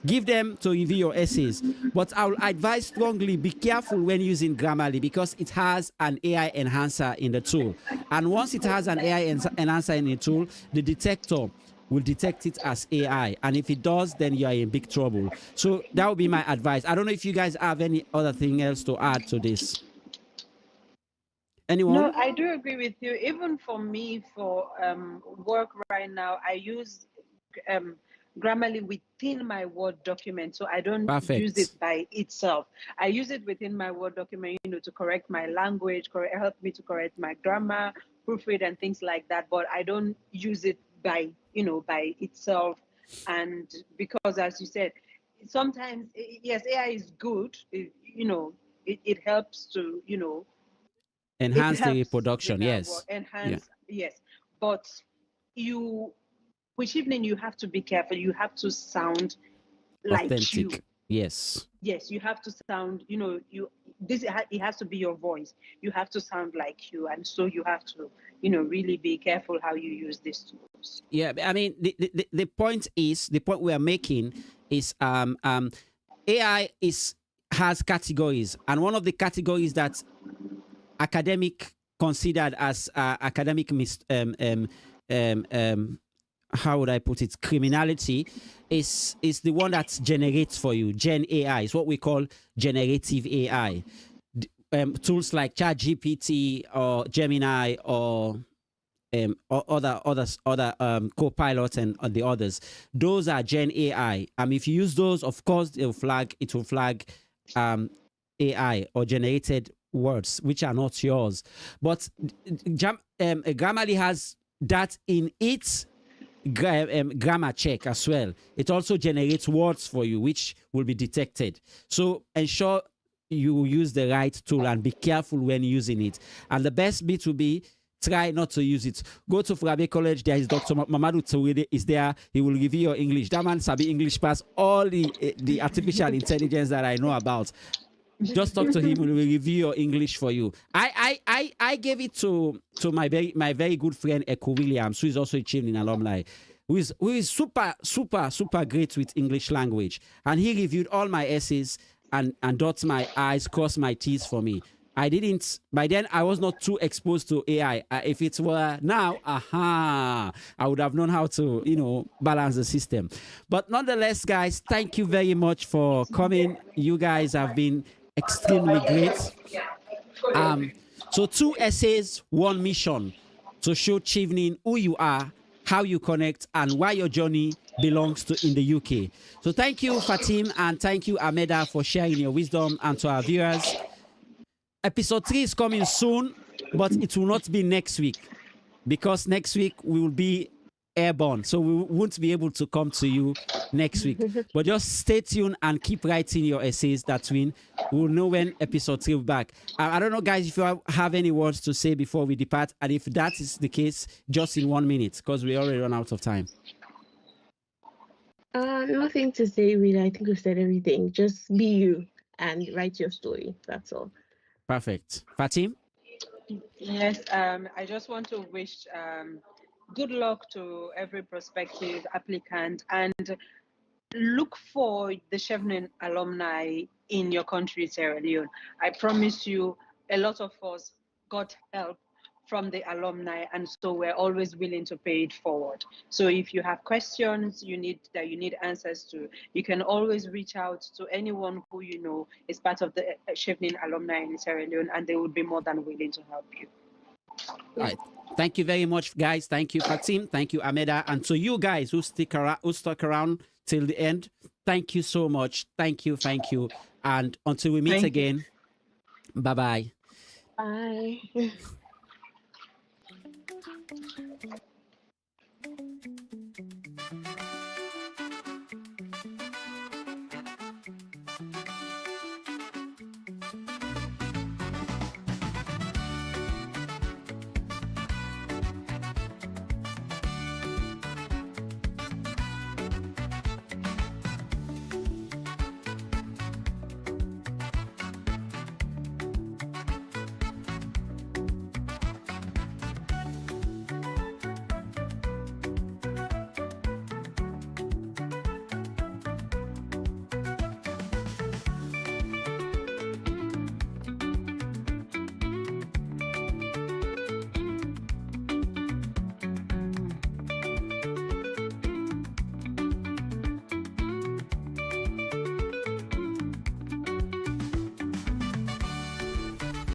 Give them to review your essays. But I will advise strongly, be careful when using Grammarly, because it has an AI enhancer in the tool. And once it has an AI enhancer in the tool, the detector will detect it as AI. And if it does, then you are in big trouble. So that would be my advice. I don't know if you guys have any other thing else to add to this. Anyone? No, I do agree with you. Even for me, for work right now, I use Grammarly within my Word document. So I don't use it by itself. I use it within my Word document, to correct my language, help me to correct my grammar, proofread and things like that. But I don't use it by itself. And because, as you said, sometimes, yes, AI is good. It helps to, enhance the reproduction, yes. Yes. But with Chevening, you have to be careful. You have to sound like authentic. You. Yes. Yes, you have to sound, it has to be your voice. You have to sound like you. And so you have to, really be careful how you use these tools. Yeah, I mean, the point we are making is AI has categories, and one of the categories that academic considered as academic how would I put it, criminality is the one that generates for you. Gen AI is what we call generative AI. Tools like ChatGPT or Gemini or other Copilot and the others. Those are Gen AI. If you use those, of course, it will flag AI or generated words which are not yours. But Grammarly has that in its grammar check as well. It also generates words for you which will be detected. So ensure you use the right tool and be careful when using it. And the best bit will be try not to use it. Go to Furabe College. There is Dr. Mamadou Tawede is there. He will give you your English. That man sabi English past all the artificial intelligence that I know about. Just talk to him. He will review your English for you. I gave it to my very good friend Echo Williams, who is also a Chevening alumni, who is super great with English language, and he reviewed all my essays and dots my I's, cross my T's for me. I didn't, by then I was not too exposed to AI. If it were now, I would have known how to, balance the system. But nonetheless, guys, thank you very much for coming. You guys have been extremely great. So 2 essays, 1 mission to show Chevening who you are, how you connect, and why your journey belongs to in the UK. So thank you, Fatim, and thank you, Ahmeda, for sharing your wisdom, and to our viewers. Episode 3 is coming soon, but it will not be next week, because next week we will be airborne, so we won't be able to come to you next week. But just stay tuned and keep writing your essays. That we'll know when episode 3 will be back. I don't know, guys, if you have any words to say before we depart, and if that is the case, just in 1 minute, because we already run out of time. Nothing to say, really. I think we've said everything. Just be you and write your story. That's all. Perfect. Fatim? Yes, I just want to wish good luck to every prospective applicant, and look for the Chevening alumni in your country, Sierra Leone. I promise you, a lot of us got help from the alumni, and so we're always willing to pay it forward. So if you have questions you need answers to, you can always reach out to anyone who you know is part of the Chevening alumni in Sierra Leone, and they would be more than willing to help you. All right. Thank you very much, guys. Thank you, Fatim. Thank you, Ahmeda. And to you guys who stuck around till the end, thank you so much. Thank you. And until we meet again, bye-bye. Bye.